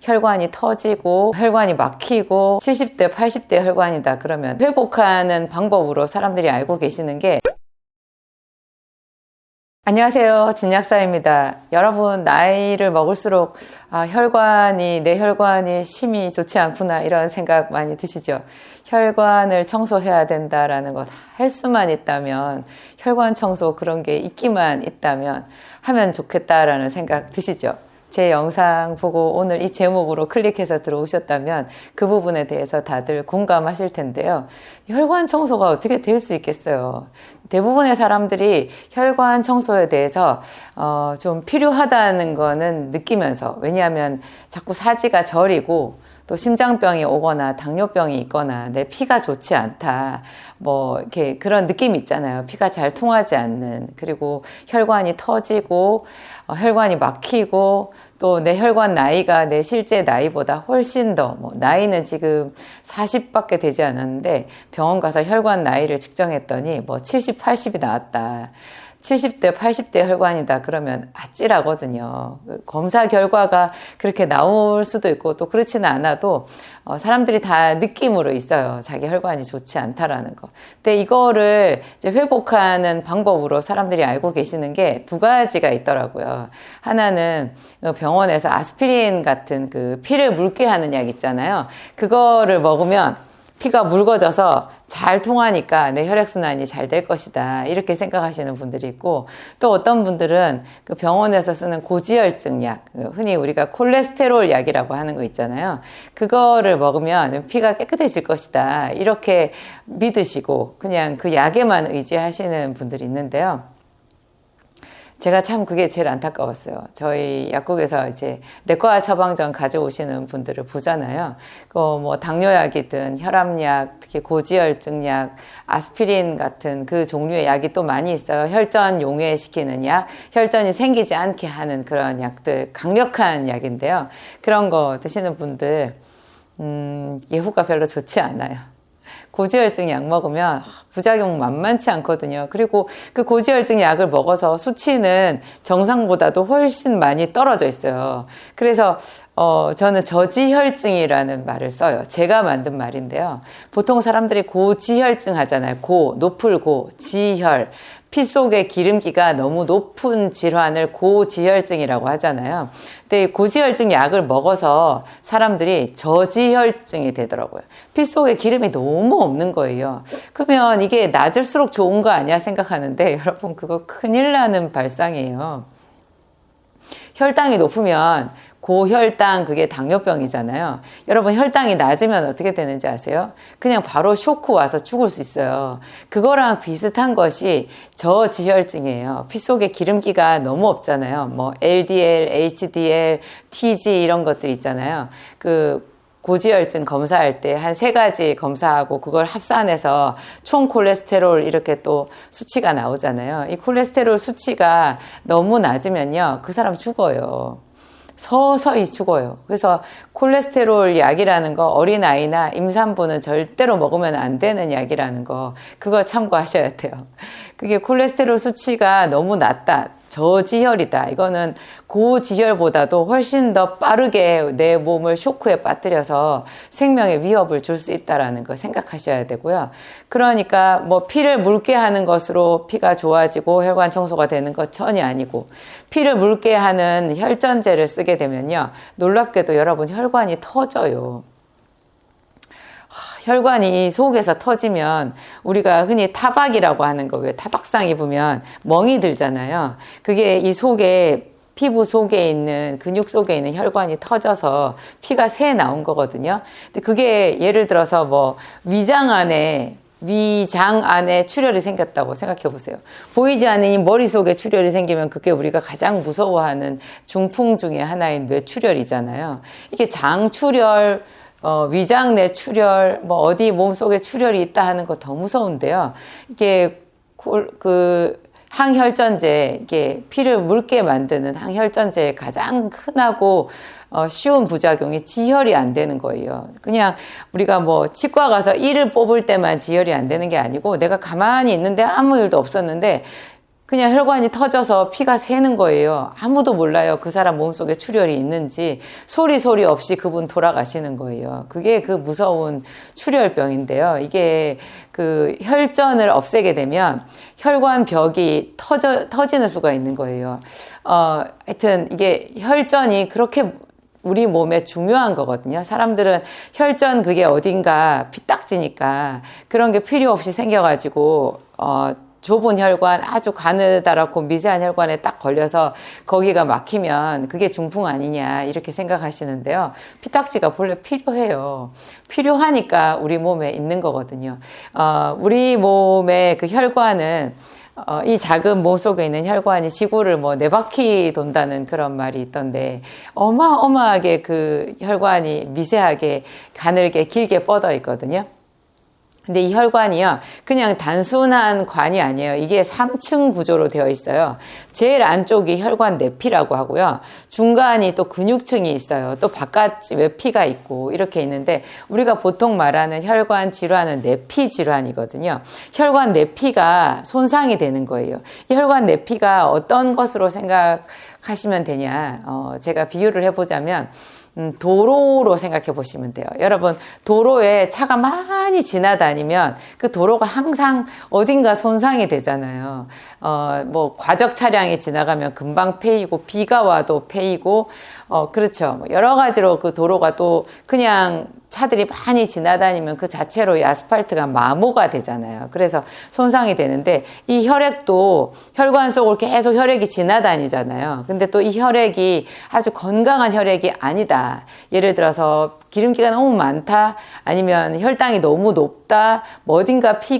혈관이 터지고 혈관이 막히고 70대, 80대 혈관이다 그러면 회복하는 방법으로 사람들이 알고 계시는 게 안녕하세요. 진약사입니다. 여러분 나이를 먹을수록 내 혈관이 심이 좋지 않구나 이런 생각 많이 드시죠? 혈관을 청소해야 된다라는 것 할 수만 있다면 혈관 청소 그런 게 있기만 있다면 하면 좋겠다라는 생각 드시죠? 제 영상 보고 오늘 이 제목으로 클릭해서 들어오셨다면 그 부분에 대해서 다들 공감하실 텐데요. 혈관 청소가 어떻게 될 수 있겠어요? 대부분의 사람들이 혈관 청소에 대해서 좀 필요하다는 거는 느끼면서, 왜냐하면 자꾸 사지가 저리고 또 심장병이 오거나 당뇨병이 있거나 내 피가 좋지 않다 뭐 이렇게 그런 느낌이 있잖아요. 피가 잘 통하지 않는, 그리고 혈관이 터지고 혈관이 막히고 또 내 혈관 나이가 내 실제 나이보다 훨씬 더 나이는 지금 40밖에 되지 않았는데 병원 가서 혈관 나이를 측정했더니 70, 80이 나왔다. 70대, 80대 혈관이다 그러면 아찔하거든요. 검사 결과가 그렇게 나올 수도 있고 또 그렇지는 않아도 사람들이 다 느낌으로 있어요. 자기 혈관이 좋지 않다라는 거. 근데 이거를 이제 회복하는 방법으로 사람들이 알고 계시는 게 두 가지가 있더라고요. 하나는 병원에서 아스피린 같은 그 피를 묽게 하는 약 있잖아요. 그거를 먹으면 피가 묽어져서 잘 통하니까 내 혈액순환이 잘 될 것이다 이렇게 생각하시는 분들이 있고, 또 어떤 분들은 그 병원에서 쓰는 고지혈증 약, 흔히 우리가 콜레스테롤 약이라고 하는 거 있잖아요. 그거를 먹으면 피가 깨끗해질 것이다 이렇게 믿으시고 그냥 그 약에만 의지하시는 분들이 있는데요. 제가 참 그게 제일 안타까웠어요. 저희 약국에서 이제 내과 처방전 가져오시는 분들을 보잖아요. 당뇨약이든 혈압약, 특히 고지혈증약, 아스피린 같은 그 종류의 약이 또 많이 있어요. 혈전 용해시키는 약, 혈전이 생기지 않게 하는 그런 약들, 강력한 약인데요. 그런 거 드시는 분들, 예후가 별로 좋지 않아요. 고지혈증 약 먹으면 부작용 만만치 않거든요. 그리고 그 고지혈증 약을 먹어서 수치는 정상보다도 훨씬 많이 떨어져 있어요. 그래서 저는 저지혈증이라는 말을 써요. 제가 만든 말인데요. 보통 사람들이 고지혈증 하잖아요. 높을 지혈. 피 속의 기름기가 너무 높은 질환을 고지혈증이라고 하잖아요. 근데 고지혈증 약을 먹어서 사람들이 저지혈증이 되더라고요. 피 속에 기름이 너무 없는 거예요. 그러면 이게 낮을수록 좋은 거 아니야 생각하는데 여러분 그거 큰일 나는 발상이에요. 혈당이 높으면 고혈당, 그게 당뇨병이잖아요. 여러분 혈당이 낮으면 어떻게 되는지 아세요? 그냥 바로 쇼크 와서 죽을 수 있어요. 그거랑 비슷한 것이 저지혈증이에요. 피 속에 기름기가 너무 없잖아요. LDL, HDL, TG 이런 것들 있잖아요. 고지혈증 검사할 때 한 3가지 검사하고 그걸 합산해서 총 콜레스테롤 이렇게 또 수치가 나오잖아요. 이 콜레스테롤 수치가 너무 낮으면요, 그 사람 죽어요. 서서히 죽어요. 그래서 콜레스테롤 약이라는 거 어린아이나 임산부는 절대로 먹으면 안 되는 약이라는 거, 그거 참고하셔야 돼요. 그게 콜레스테롤 수치가 너무 낮다, 저지혈이다, 이거는 고지혈보다도 훨씬 더 빠르게 내 몸을 쇼크에 빠뜨려서 생명에 위협을 줄 수 있다는 거 생각하셔야 되고요. 그러니까 피를 묽게 하는 것으로 피가 좋아지고 혈관 청소가 되는 것 전혀 아니고, 피를 묽게 하는 혈전제를 쓰게 되면요, 놀랍게도 여러분 혈관이 터져요. 혈관이 속에서 터지면 우리가 흔히 타박이라고 하는 거, 왜 타박상 입으면 멍이 들잖아요. 그게 이 속에, 피부 속에 있는, 근육 속에 있는 혈관이 터져서 피가 새 나온 거거든요. 근데 그게 예를 들어서 위장 안에 출혈이 생겼다고 생각해 보세요. 보이지 않는 머릿속에 출혈이 생기면 그게 우리가 가장 무서워하는 중풍 중에 하나인 뇌출혈이잖아요. 이게 장출혈, 위장 내 출혈, 어디 몸속에 출혈이 있다 하는 거 더 무서운데요. 이게 항혈전제, 이게 피를 묽게 만드는 항혈전제의 가장 흔하고 쉬운 부작용이 지혈이 안 되는 거예요. 그냥 우리가 치과 가서 이를 뽑을 때만 지혈이 안 되는 게 아니고, 내가 가만히 있는데 아무 일도 없었는데 그냥 혈관이 터져서 피가 새는 거예요. 아무도 몰라요. 그 사람 몸속에 출혈이 있는지. 소리 없이 그분 돌아가시는 거예요. 그게 그 무서운 출혈병인데요. 이게 그 혈전을 없애게 되면 혈관 벽이 터지는 수가 있는 거예요. 하여튼 이게 혈전이 그렇게 우리 몸에 중요한 거거든요. 사람들은 혈전 그게 어딘가 피딱지니까 그런 게 필요 없이 생겨가지고 좁은 혈관, 아주 가느다랗고 미세한 혈관에 딱 걸려서 거기가 막히면 그게 중풍 아니냐 이렇게 생각하시는데요. 피딱지가 본래 필요해요. 필요하니까 우리 몸에 있는 거거든요. 우리 몸의 그 혈관은 이 작은 몸 속에 있는 혈관이 지구를 뭐 4바퀴 돈다는 그런 말이 있던데 어마어마하게 그 혈관이 미세하게 가늘게 길게 뻗어 있거든요. 근데 이 혈관이요, 그냥 단순한 관이 아니에요. 이게 3층 구조로 되어 있어요. 제일 안쪽이 혈관 내피라고 하고요. 중간이 또 근육층이 있어요. 또 바깥 외피가 있고 이렇게 있는데 우리가 보통 말하는 혈관 질환은 내피 질환이거든요. 혈관 내피가 손상이 되는 거예요. 이 혈관 내피가 어떤 것으로 생각하시면 되냐. 제가 비유를 해보자면 도로로 생각해 보시면 돼요. 여러분, 도로에 차가 많이 지나다니면 그 도로가 항상 어딘가 손상이 되잖아요. 뭐 과적 차량이 지나가면 금방 패이고, 비가 와도 패이고, 그렇죠. 여러 가지로 그 도로가 또 그냥 차들이 많이 지나다니면 그 자체로 이 아스팔트가 마모가 되잖아요. 그래서 손상이 되는데 이 혈액도 혈관 속을 계속 혈액이 지나다니잖아요. 근데 또 이 혈액이 아주 건강한 혈액이 아니다. 예를 들어서 기름기가 너무 많다, 아니면 혈당이 너무 높다, 뭐 어딘가 피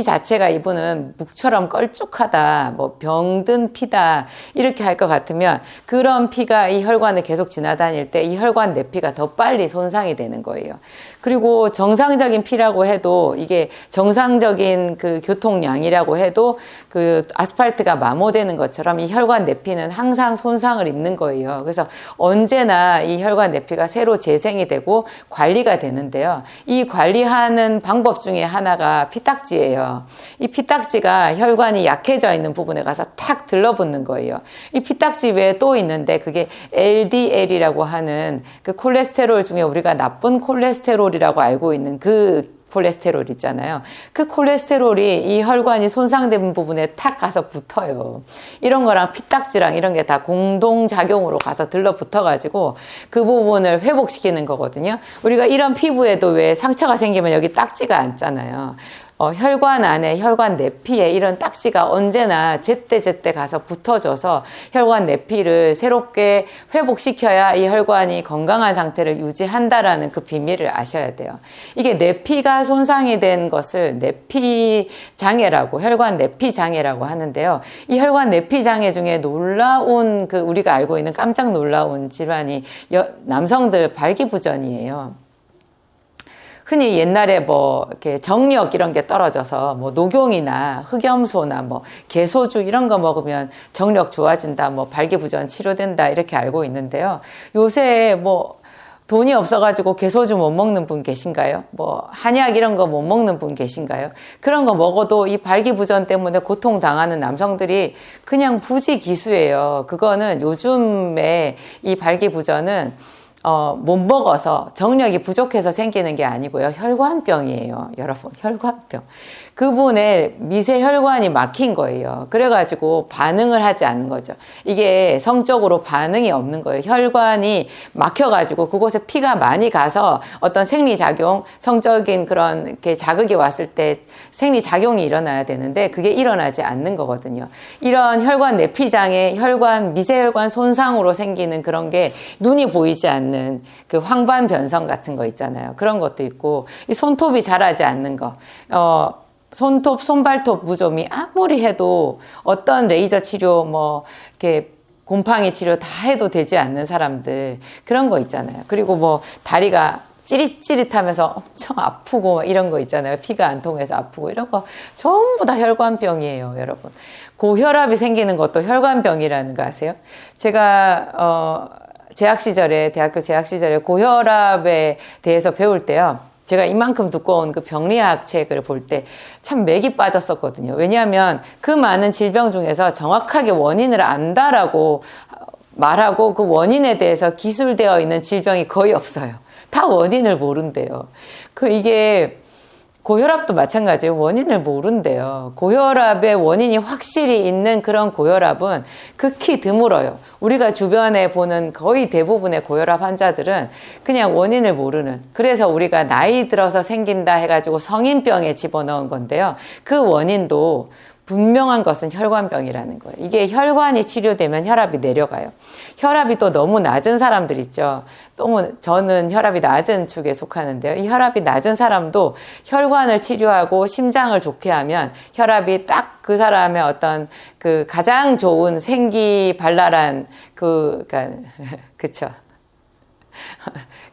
자체가 이분은 묵처럼 걸쭉하다, 뭐 병든 피다, 이렇게 할 것 같으면 그런 피가 이 혈관을 계속 지나다닐 때 이 혈관 내피가 더 빨리 손상이 되는 거예요. 그리고 정상적인 피라고 해도, 이게 정상적인 그 교통량이라고 해도 그 아스팔트가 마모되는 것처럼 이 혈관 내피는 항상 손상을 입는 거예요. 그래서 언제나 이 혈관 내피가 새로 재생이 되고 관리가 되는데요. 이 관리하는 방법 중에 하나가 피딱지예요. 이 피딱지가 혈관이 약해져 있는 부분에 가서 탁 들러붙는 거예요. 이 피딱지 외에 또 있는데 그게 LDL이라고 하는 그 콜레스테롤 중에 우리가 나쁜 콜레스테롤이라고 알고 있는 그 콜레스테롤 있잖아요. 그 콜레스테롤이 이 혈관이 손상된 부분에 탁 가서 붙어요. 이런 거랑 피딱지랑 이런 게 다 공동작용으로 가서 들러붙어가지고 그 부분을 회복시키는 거거든요. 우리가 이런 피부에도 왜 상처가 생기면 여기 딱지가 앉잖아요. 혈관 안에, 혈관 내피에 이런 딱지가 언제나 제때 가서 붙어줘서 혈관 내피를 새롭게 회복시켜야 이 혈관이 건강한 상태를 유지한다라는 그 비밀을 아셔야 돼요. 이게 내피가 손상이 된 것을 내피장애라고, 혈관 내피장애라고 하는데요. 이 혈관 내피장애 중에 놀라운 그 우리가 알고 있는 깜짝 놀라운 질환이 남성들 발기부전이에요. 흔히 옛날에 뭐 이렇게 정력 이런 게 떨어져서 뭐 녹용이나 흑염소나 뭐 개소주 이런 거 먹으면 정력 좋아진다, 뭐 발기부전 치료된다 이렇게 알고 있는데요. 요새 뭐 돈이 없어가지고 개소주 못 먹는 분 계신가요? 뭐 한약 이런 거 못 먹는 분 계신가요? 그런 거 먹어도 이 발기부전 때문에 고통당하는 남성들이 그냥 부지기수예요. 그거는 요즘에 이 발기부전은 못 먹어서 정력이 부족해서 생기는 게 아니고요. 혈관병이에요. 여러분, 혈관병. 그분의 미세혈관이 막힌 거예요. 그래가지고 반응을 하지 않는 거죠. 이게 성적으로 반응이 없는 거예요. 혈관이 막혀가지고 그곳에 피가 많이 가서 어떤 생리작용, 성적인 그런 이렇게 자극이 왔을 때 생리작용이 일어나야 되는데 그게 일어나지 않는 거거든요. 이런 혈관 내피장애, 미세혈관 손상으로 생기는 그런 게 눈이 보이지 않는 그 황반변성 같은 거 있잖아요. 그런 것도 있고, 이 손톱이 자라지 않는 거, 손톱, 손발톱 무좀이 아무리 해도 어떤 레이저 치료, 뭐, 이렇게 곰팡이 치료 다 해도 되지 않는 사람들, 그런 거 있잖아요. 그리고 뭐, 다리가 찌릿찌릿하면서 엄청 아프고 이런 거 있잖아요. 피가 안 통해서 아프고 이런 거 전부 다 혈관병이에요, 여러분. 고혈압이 생기는 것도 혈관병이라는 거 아세요? 제가, 대학교 재학 시절에 고혈압에 대해서 배울 때요. 제가 이만큼 두꺼운 그 병리학 책을 볼 때 참 맥이 빠졌었거든요. 왜냐하면 그 많은 질병 중에서 정확하게 원인을 안다라고 말하고 그 원인에 대해서 기술되어 있는 질병이 거의 없어요. 다 원인을 모른대요. 이게 고혈압도 마찬가지예요. 원인을 모른대요. 고혈압의 원인이 확실히 있는 그런 고혈압은 극히 드물어요. 우리가 주변에 보는 거의 대부분의 고혈압 환자들은 그냥 원인을 모르는, 그래서 우리가 나이 들어서 생긴다 해가지고 성인병에 집어넣은 건데요. 그 원인도 분명한 것은 혈관병이라는 거예요. 이게 혈관이 치료되면 혈압이 내려가요. 혈압이 또 너무 낮은 사람들 있죠. 저는 혈압이 낮은 축에 속하는데요. 이 혈압이 낮은 사람도 혈관을 치료하고 심장을 좋게 하면 혈압이 딱 그 사람의 어떤 그 가장 좋은 생기발랄한 그쵸.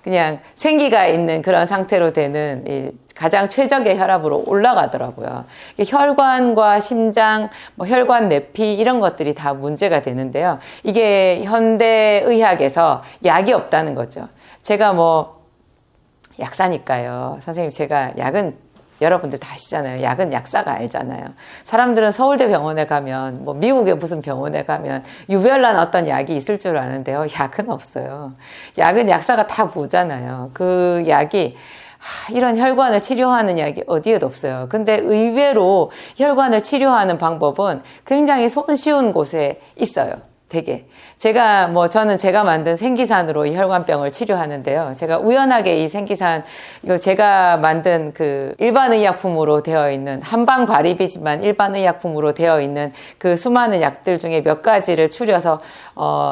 그냥 생기가 있는 그런 상태로 되는 이 가장 최적의 혈압으로 올라가더라고요. 혈관과 심장, 혈관 내피 이런 것들이 다 문제가 되는데요. 이게 현대의학에서 약이 없다는 거죠. 제가 약사니까요. 선생님, 제가 약은 여러분들 다 아시잖아요. 약은 약사가 알잖아요. 사람들은 서울대 병원에 가면, 미국의 무슨 병원에 가면 유별난 어떤 약이 있을 줄 아는데요. 약은 없어요. 약은 약사가 다 보잖아요. 그 약이 이런 혈관을 치료하는 약이 어디에도 없어요. 근데 의외로 혈관을 치료하는 방법은 굉장히 손쉬운 곳에 있어요. 되게. 저는 제가 만든 생기산으로 이 혈관병을 치료하는데요. 제가 우연하게 이 생기산, 이거 제가 만든 그 일반의약품으로 되어 있는, 한방발입이지만 일반의약품으로 되어 있는 그 수많은 약들 중에 몇 가지를 추려서,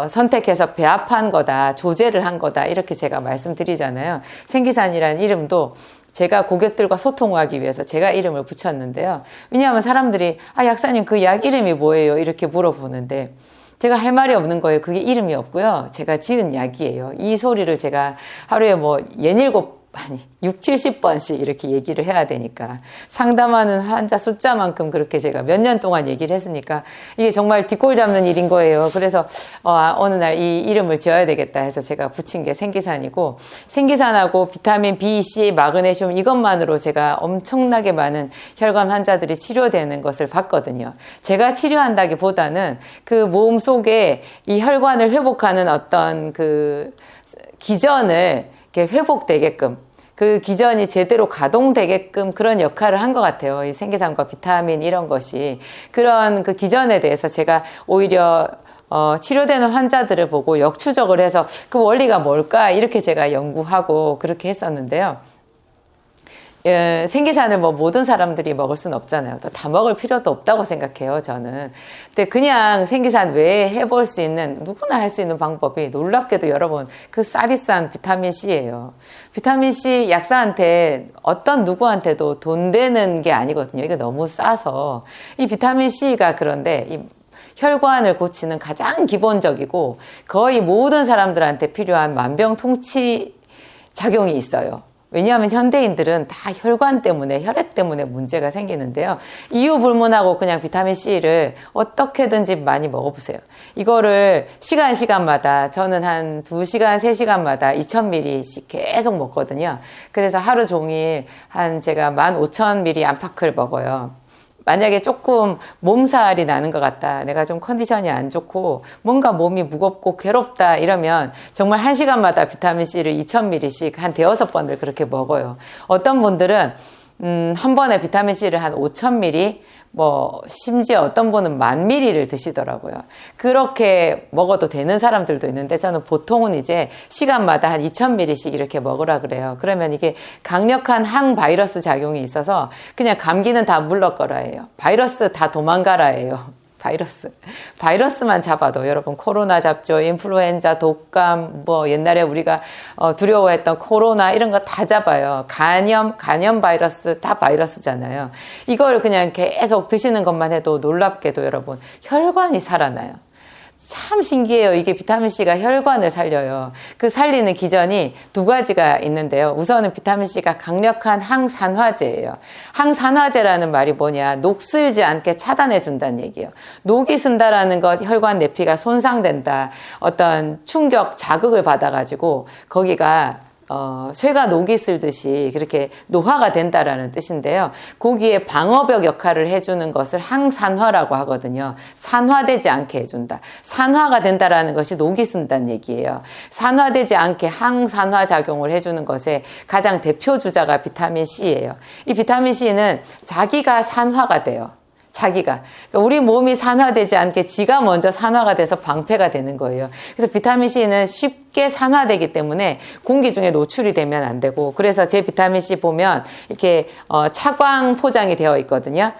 선택해서 배합한 거다, 조제를 한 거다, 이렇게 제가 말씀드리잖아요. 생기산이라는 이름도 제가 고객들과 소통하기 위해서 제가 이름을 붙였는데요. 왜냐하면 사람들이, 약사님 그 약 이름이 뭐예요? 이렇게 물어보는데, 제가 할 말이 없는 거예요. 그게 이름이 없고요. 제가 지은 약이에요. 이 소리를 제가 하루에 6, 70번씩 이렇게 얘기를 해야 되니까, 상담하는 환자 숫자만큼 그렇게 제가 몇 년 동안 얘기를 했으니까 이게 정말 뒷골 잡는 일인 거예요. 그래서 어느 날 이 이름을 지어야 되겠다 해서 제가 붙인 게 생기산이고, 생기산하고 비타민 B, C, 마그네슘 이것만으로 제가 엄청나게 많은 혈관 환자들이 치료되는 것을 봤거든요. 제가 치료한다기보다는 그 몸 속에 이 혈관을 회복하는 어떤 그 기전을 이렇게 회복되게끔, 그 기전이 제대로 가동되게끔 그런 역할을 한 것 같아요. 이 생기산과 비타민 이런 것이. 그런 그 기전에 대해서 제가 오히려 치료되는 환자들을 보고 역추적을 해서 그 원리가 뭘까 이렇게 제가 연구하고 그렇게 했었는데요. 생기산을 모든 사람들이 먹을 수는 없잖아요. 또 다 먹을 필요도 없다고 생각해요, 저는. 근데 그냥 생기산 외에 해볼 수 있는, 누구나 할 수 있는 방법이 놀랍게도 여러분, 그 싸디싼 비타민C예요. 비타민C 약사한테, 어떤 누구한테도 돈 되는 게 아니거든요. 이게 너무 싸서. 이 비타민C가 그런데, 이 혈관을 고치는 가장 기본적이고 거의 모든 사람들한테 필요한 만병통치 작용이 있어요. 왜냐하면 현대인들은 다 혈관 때문에, 혈액 때문에 문제가 생기는데요. 이유 불문하고 그냥 비타민C를 어떻게든지 많이 먹어보세요. 이거를 시간마다, 저는 한 2시간, 3시간마다 2000ml씩 계속 먹거든요. 그래서 하루 종일 제가 15,000ml 안팎을 먹어요. 만약에 조금 몸살이 나는 것 같다, 내가 좀 컨디션이 안 좋고 뭔가 몸이 무겁고 괴롭다 이러면 정말 1시간마다 비타민C를 2000ml씩 한 5번을 그렇게 먹어요. 어떤 분들은 한 번에 비타민C를 한 5000ml, 심지어 어떤 분은 10,000ml를 드시더라고요. 그렇게 먹어도 되는 사람들도 있는데, 저는 보통은 이제 시간마다 한 2000ml씩 이렇게 먹으라 그래요. 그러면 이게 강력한 항바이러스 작용이 있어서 그냥 감기는 다 물러거라예요. 바이러스 다 도망가라예요. 바이러스만 잡아도, 여러분, 코로나 잡죠. 인플루엔자, 독감, 옛날에 우리가 두려워했던 코로나 이런 거 다 잡아요. 간염 바이러스 다 바이러스잖아요. 이걸 그냥 계속 드시는 것만 해도 놀랍게도 여러분, 혈관이 살아나요. 참 신기해요. 이게 비타민C가 혈관을 살려요. 그 살리는 기전이 2가지가 있는데요. 우선은 비타민C가 강력한 항산화제예요. 항산화제라는 말이 뭐냐, 녹슬지 않게 차단해 준다는 얘기예요. 녹이 쓴다라는 것, 혈관 내피가 손상된다, 어떤 충격, 자극을 받아가지고 거기가 쇠가 녹이 슬듯이 그렇게 노화가 된다라는 뜻인데요. 고기의 방어벽 역할을 해주는 것을 항산화라고 하거든요. 산화되지 않게 해준다. 산화가 된다라는 것이 녹이 쓴다는 얘기예요. 산화되지 않게 항산화 작용을 해주는 것에 가장 대표 주자가 비타민 C예요. 이 비타민 C는 자기가 산화가 돼요. 자기가. 그러니까 우리 몸이 산화되지 않게 지가 먼저 산화가 돼서 방패가 되는 거예요. 그래서 비타민 C는 쉽게 산화되기 때문에 공기 중에 노출이 되면 안 되고, 그래서 제 비타민 C 보면 이렇게 차광 포장이 되어 있거든요.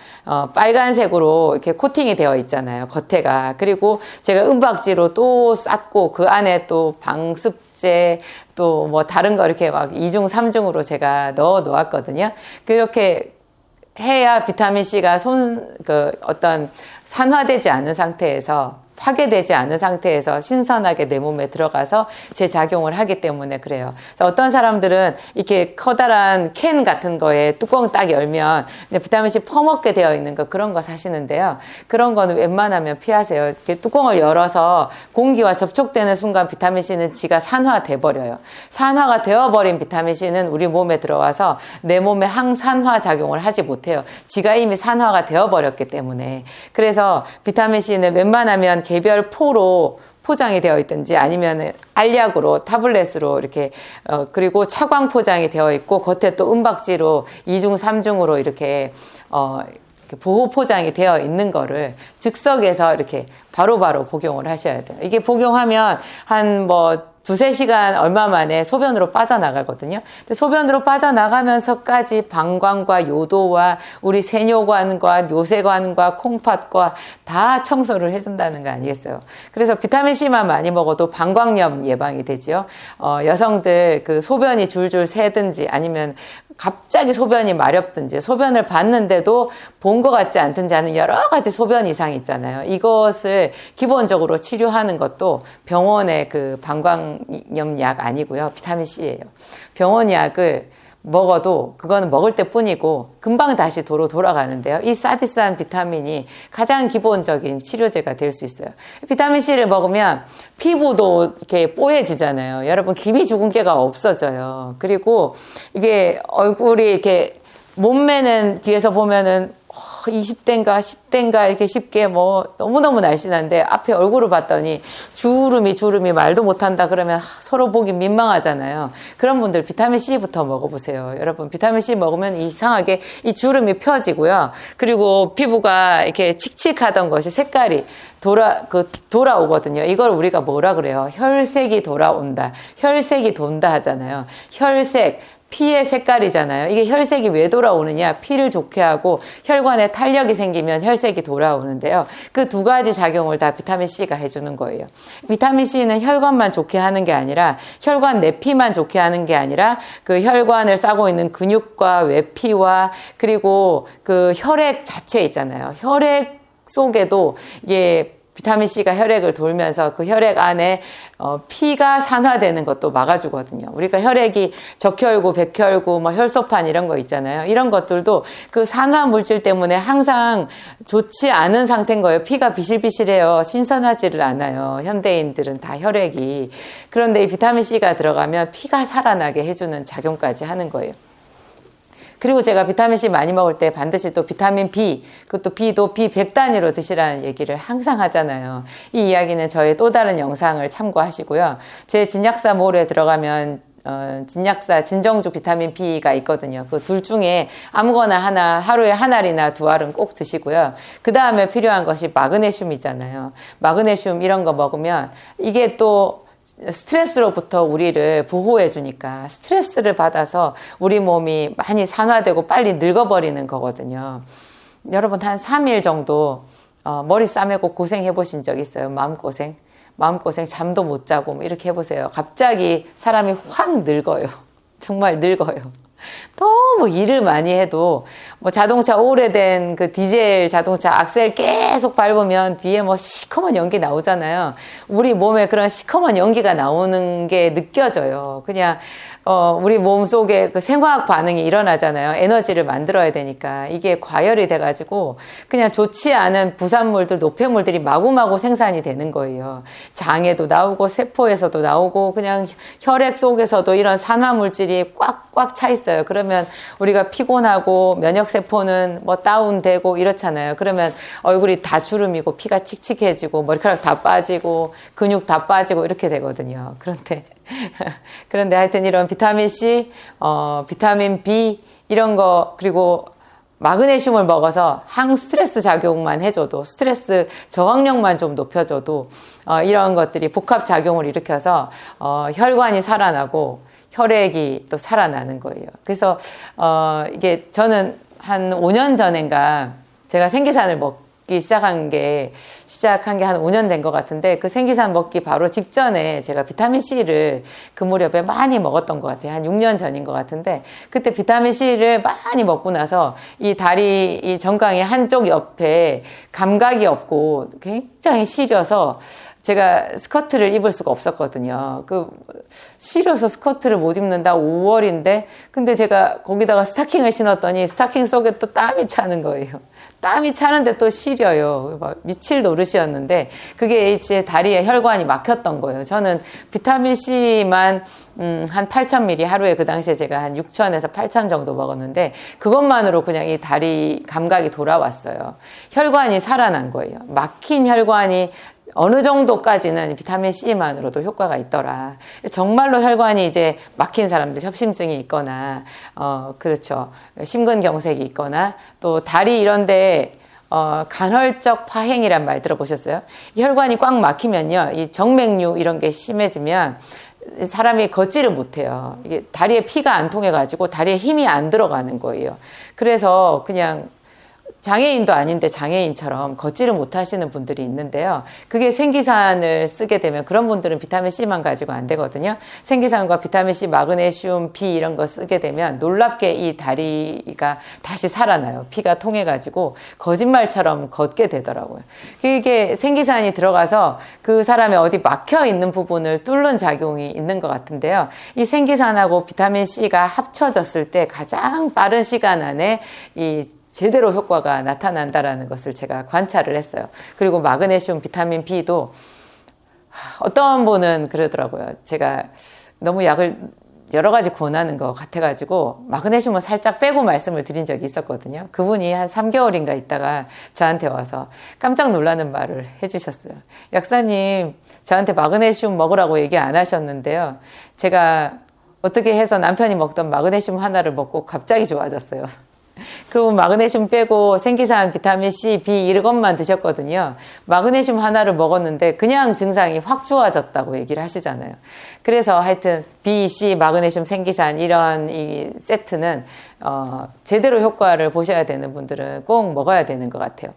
빨간색으로 이렇게 코팅이 되어 있잖아요. 겉에가. 그리고 제가 은박지로 또 쌌고 그 안에 또 방습제 또 뭐 다른 거 이렇게 막 2중 3중으로 제가 넣어 놓았거든요. 그렇게 해야 비타민C가 어떤 산화되지 않은 상태에서, 파괴되지 않은 상태에서 신선하게 내 몸에 들어가서 제 작용을 하기 때문에 그래요. 어떤 사람들은 이렇게 커다란 캔 같은 거에 뚜껑 딱 열면 비타민C 퍼먹게 되어 있는 거, 그런 거 사시는데요. 그런 거는 웬만하면 피하세요. 이렇게 뚜껑을 열어서 공기와 접촉되는 순간 비타민C는 지가 산화돼 버려요. 산화가 되어버린 비타민C는 우리 몸에 들어와서 내 몸에 항산화 작용을 하지 못해요. 지가 이미 산화가 되어버렸기 때문에. 그래서 비타민C는 웬만하면 개별 포로 포장이 되어 있든지 아니면 알약으로 타블렛으로 이렇게 그리고 차광 포장이 되어 있고 겉에 또 은박지로 2중 3중으로 이렇게 보호 포장이 되어 있는 거를 즉석에서 이렇게 바로바로 복용을 하셔야 돼요. 이게 복용하면 한 두세 시간 얼마 만에 소변으로 빠져나가거든요. 근데 소변으로 빠져나가면서까지 방광과 요도와 우리 세뇨관과 요새관과 콩팥과 다 청소를 해준다는 거 아니겠어요? 그래서 비타민C만 많이 먹어도 방광염 예방이 되죠. 여성들 그 소변이 줄줄 새든지 아니면 갑자기 소변이 마렵든지 소변을 봤는데도 본 것 같지 않든지 하는 여러 가지 소변 이상이 있잖아요. 이것을 기본적으로 치료하는 것도 병원의 그 방광염 약 아니고요. 비타민C예요. 병원 약을 먹어도 그거는 먹을 때 뿐이고 금방 다시 도로 돌아가는데요. 이 사디스한 비타민이 가장 기본적인 치료제가 될 수 있어요. 비타민C를 먹으면 피부도 이렇게 뽀얘지잖아요. 여러분, 기미 주근깨가 없어져요. 그리고 이게 얼굴이 이렇게 몸매는 뒤에서 보면은 20대인가 10대인가 이렇게 쉽게 너무너무 날씬한데 앞에 얼굴을 봤더니 주름이 말도 못한다 그러면 서로 보기 민망하잖아요. 그런 분들 비타민C부터 먹어보세요. 여러분, 비타민C 먹으면 이상하게 이 주름이 펴지고요. 그리고 피부가 이렇게 칙칙하던 것이 색깔이 돌아오거든요. 이걸 우리가 뭐라 그래요? 혈색이 돌아온다. 혈색이 돈다 하잖아요. 혈색. 피의 색깔이잖아요. 이게 혈색이 왜 돌아오느냐? 피를 좋게 하고 혈관에 탄력이 생기면 혈색이 돌아오는데요. 그 두 가지 작용을 다 비타민C가 해주는 거예요. 비타민C는 혈관만 좋게 하는 게 아니라 혈관 내피만 좋게 하는 게 아니라 그 혈관을 싸고 있는 근육과 외피와 그리고 그 혈액 자체 있잖아요. 혈액 속에도 이게 비타민C가 혈액을 돌면서 그 혈액 안에 피가 산화되는 것도 막아주거든요. 우리가 혈액이 적혈구, 백혈구, 혈소판 이런 거 있잖아요. 이런 것들도 그 산화 물질 때문에 항상 좋지 않은 상태인 거예요. 피가 비실비실해요. 신선하지를 않아요. 현대인들은 다 혈액이. 그런데 이 비타민C가 들어가면 피가 살아나게 해주는 작용까지 하는 거예요. 그리고 제가 비타민C 많이 먹을 때 반드시 또 비타민 B, 그것도 B도 B 100단위로 드시라는 얘기를 항상 하잖아요. 이 이야기는 저의 또 다른 영상을 참고하시고요. 제 진약사 몰에 들어가면 진약사 진정주 비타민 B가 있거든요. 그 둘 중에 아무거나 하나, 하루에 한 알이나 두 알은 꼭 드시고요. 그 다음에 필요한 것이 마그네슘이잖아요. 마그네슘 이런 거 먹으면 이게 또 스트레스로부터 우리를 보호해 주니까 스트레스를 받아서 우리 몸이 많이 산화되고 빨리 늙어버리는 거거든요. 여러분, 한 3일 정도 머리 싸매고 고생해 보신 적 있어요? 마음고생, 잠도 못 자고 이렇게 해보세요. 갑자기 사람이 확 늙어요. 정말 늙어요. 너무 일을 많이 해도 뭐 자동차 오래된 그 디젤 자동차 악셀 계속 밟으면 뒤에 뭐 시커먼 연기 나오잖아요. 우리 몸에 그런 시커먼 연기가 나오는 게 느껴져요. 그냥 우리 몸 속에 그 생화학 반응이 일어나잖아요. 에너지를 만들어야 되니까 이게 과열이 돼가지고 그냥 좋지 않은 부산물들, 노폐물들이 마구마구 생산이 되는 거예요. 장에도 나오고 세포에서도 나오고 그냥 혈액 속에서도 이런 산화물질이 꽉꽉 차 있어요. 그러면 우리가 피곤하고 면역세포는 뭐 다운되고 이렇잖아요. 그러면 얼굴이 다 주름이고 피가 칙칙해지고 머리카락 다 빠지고 근육 다 빠지고 이렇게 되거든요. 그런데 하여튼 이런 비타민 C, 비타민 B 이런 거 그리고 마그네슘을 먹어서 항스트레스 작용만 해줘도 스트레스 저항력만 좀 높여줘도 이런 것들이 복합 작용을 일으켜서 혈관이 살아나고 혈액이 또 살아나는 거예요. 그래서 이게 저는 한 5년 전인가 제가 생기산을 먹기 시작한 게 한 5년 된 것 같은데 그 생기산 먹기 바로 직전에 제가 비타민 C를 그 무렵에 많이 먹었던 것 같아요. 한 6년 전인 것 같은데 그때 비타민 C를 많이 먹고 나서 이 다리 이 정강이 한쪽 옆에 감각이 없고 굉장히 시려서 제가 스커트를 입을 수가 없었거든요. 시려서 스커트를 못 입는다 5월인데 근데 제가 거기다가 스타킹을 신었더니 스타킹 속에 또 땀이 차는 거예요. 땀이 차는데 또 시려요. 막 미칠 노릇이었는데 그게 이제 다리에 혈관이 막혔던 거예요. 저는 비타민 C만 한 8,000ml 하루에 그 당시에 제가 한 6,000에서 8,000 정도 먹었는데 그것만으로 그냥 이 다리 감각이 돌아왔어요. 혈관이 살아난 거예요. 막힌 혈관이 어느 정도까지는 비타민 C만으로도 효과가 있더라. 정말로 혈관이 이제 막힌 사람들, 협심증이 있거나, 그렇죠. 심근경색이 있거나, 또 다리 이런데, 간헐적 파행이란 말 들어보셨어요? 이 혈관이 꽉 막히면요, 이 정맥류 이런 게 심해지면, 사람이 걷지를 못해요. 이게 다리에 피가 안 통해가지고 다리에 힘이 안 들어가는 거예요. 그래서 그냥 장애인도 아닌데 장애인처럼 걷지를 못하시는 분들이 있는데요. 그게 생기산을 쓰게 되면 그런 분들은 비타민 C만 가지고 안 되거든요. 생기산과 비타민 C, 마그네슘, B 이런 거 쓰게 되면 놀랍게 이 다리가 다시 살아나요. 피가 통해가지고 거짓말처럼 걷게 되더라고요. 그게 생기산이 들어가서 그 사람의 어디 막혀 있는 부분을 뚫는 작용이 있는 것 같은데요. 이 생기산하고 비타민 C가 합쳐졌을 때 가장 빠른 시간 안에 이 제대로 효과가 나타난다라는 것을 제가 관찰을 했어요. 그리고 마그네슘, 비타민 B도 어떤 분은 그러더라고요. 제가 너무 약을 여러 가지 권하는 것 같아가지고 마그네슘은 살짝 빼고 말씀을 드린 적이 있었거든요. 그분이 한 3개월인가 있다가 저한테 와서 깜짝 놀라는 말을 해주셨어요. 약사님, 저한테 마그네슘 먹으라고 얘기 안 하셨는데요. 제가 어떻게 해서 남편이 먹던 마그네슘 하나를 먹고 갑자기 좋아졌어요. 그 마그네슘 빼고 생기산, 비타민 C, B 이것만 드셨거든요. 마그네슘 하나를 먹었는데 그냥 증상이 확 좋아졌다고 얘기를 하시잖아요. 그래서 하여튼 B, C, 마그네슘, 생기산 이런 이 세트는 제대로 효과를 보셔야 되는 분들은 꼭 먹어야 되는 것 같아요.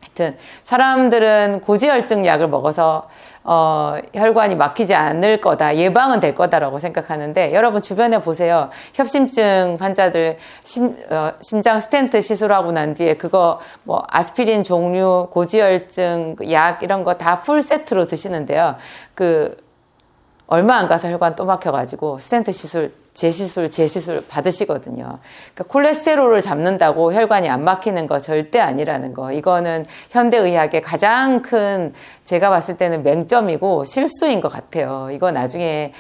하여튼 사람들은 고지혈증 약을 먹어서 혈관이 막히지 않을 거다, 예방은 될 거다라고 생각하는데 여러분 주변에 보세요. 협심증 환자들 심장 스텐트 시술하고 난 뒤에 그거 뭐 아스피린 종류, 고지혈증 약 이런 거 다 풀 세트로 드시는데요. 얼마 안 가서 혈관 또 막혀가지고 스텐트 시술, 재시술 받으시거든요. 그러니까 콜레스테롤을 잡는다고 혈관이 안 막히는 거 절대 아니라는 거. 이거는 현대의학의 가장 큰 제가 봤을 때는 맹점이고 실수인 것 같아요. 이거 나중에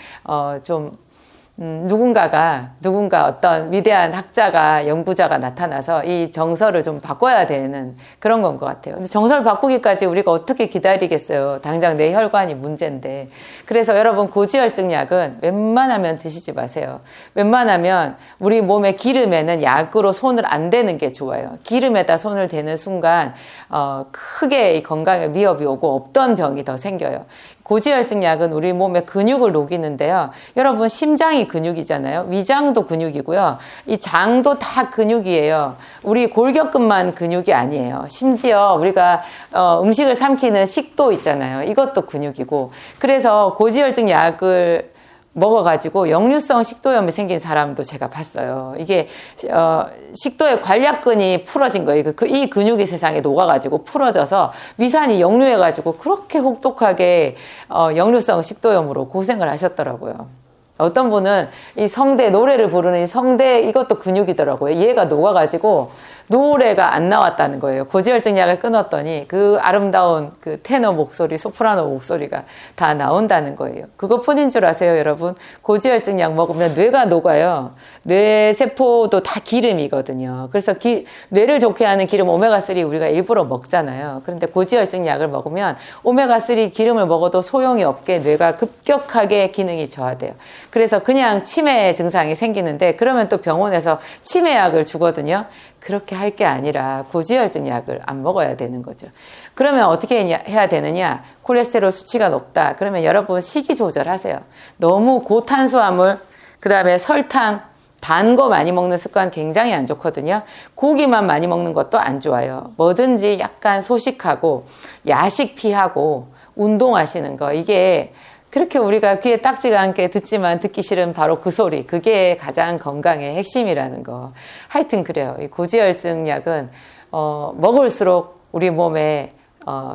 누군가 어떤 위대한 학자가 연구자가 나타나서 이 정서를 좀 바꿔야 되는 그런 건 것 같아요. 근데 정서를 바꾸기까지 우리가 어떻게 기다리겠어요. 당장 내 혈관이 문제인데. 그래서 여러분 고지혈증 약은 웬만하면 드시지 마세요. 웬만하면 우리 몸의 기름에는 약으로 손을 안 대는 게 좋아요. 기름에다 손을 대는 순간 크게 건강에 위협이 오고 없던 병이 더 생겨요. 고지혈증 약은 우리 몸의 근육을 녹이는데요. 여러분 심장이 근육이잖아요. 위장도 근육이고요. 이 장도 다 근육이에요. 우리 골격근만 근육이 아니에요. 심지어 우리가 음식을 삼키는 식도 있잖아요. 이것도 근육이고. 그래서 고지혈증 약을 먹어가지고 역류성 식도염이 생긴 사람도 제가 봤어요. 이게 식도의 관략근이 풀어진 거예요. 이 근육이 세상에 녹아가지고 풀어져서 위산이 역류해가지고 그렇게 혹독하게 역류성 식도염으로 고생을 하셨더라고요. 어떤 분은 이 성대, 노래를 부르는 이 성대, 이것도 근육이더라고요. 얘가 녹아가지고 노래가 안 나왔다는 거예요. 고지혈증 약을 끊었더니 그 아름다운 그 테너 목소리, 소프라노 목소리가 다 나온다는 거예요. 그것뿐인 줄 아세요, 여러분? 고지혈증 약 먹으면 뇌가 녹아요. 뇌세포도 다 기름이거든요. 그래서 뇌를 좋게 하는 기름 오메가3 우리가 일부러 먹잖아요. 그런데 고지혈증 약을 먹으면 오메가3 기름을 먹어도 소용이 없게 뇌가 급격하게 기능이 저하돼요. 그래서 그냥 치매 증상이 생기는데 그러면 또 병원에서 치매약을 주거든요. 그렇게 할 게 아니라 고지혈증 약을 안 먹어야 되는 거죠. 그러면 어떻게 해야 되느냐? 콜레스테롤 수치가 높다. 그러면 여러분 식이 조절하세요. 너무 고탄수화물, 그 다음에 설탕, 단 거 많이 먹는 습관 굉장히 안 좋거든요. 고기만 많이 먹는 것도 안 좋아요. 뭐든지 약간 소식하고 야식 피하고 운동하시는 거, 이게 그렇게 우리가 귀에 딱지가 않게 듣지만 듣기 싫은 바로 그 소리, 그게 가장 건강의 핵심이라는 거. 하여튼 그래요. 이 고지혈증 약은 먹을수록 우리 몸에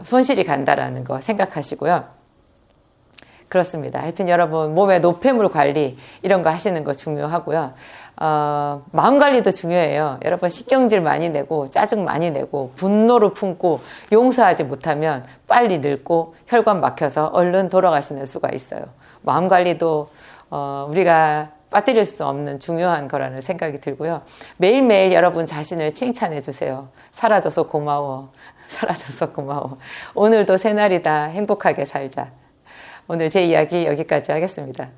손실이 간다라는 거 생각하시고요. 그렇습니다. 하여튼 여러분 몸의 노폐물 관리 이런 거 하시는 거 중요하고요. 마음 관리도 중요해요. 여러분 신경질 많이 내고 짜증 많이 내고 분노를 품고 용서하지 못하면 빨리 늙고 혈관 막혀서 얼른 돌아가시는 수가 있어요. 마음 관리도 우리가 빠뜨릴 수 없는 중요한 거라는 생각이 들고요. 매일매일 여러분 자신을 칭찬해 주세요. 살아줘서 고마워. 살아줘서 고마워. 오늘도 새날이다. 행복하게 살자. 오늘 제 이야기 여기까지 하겠습니다.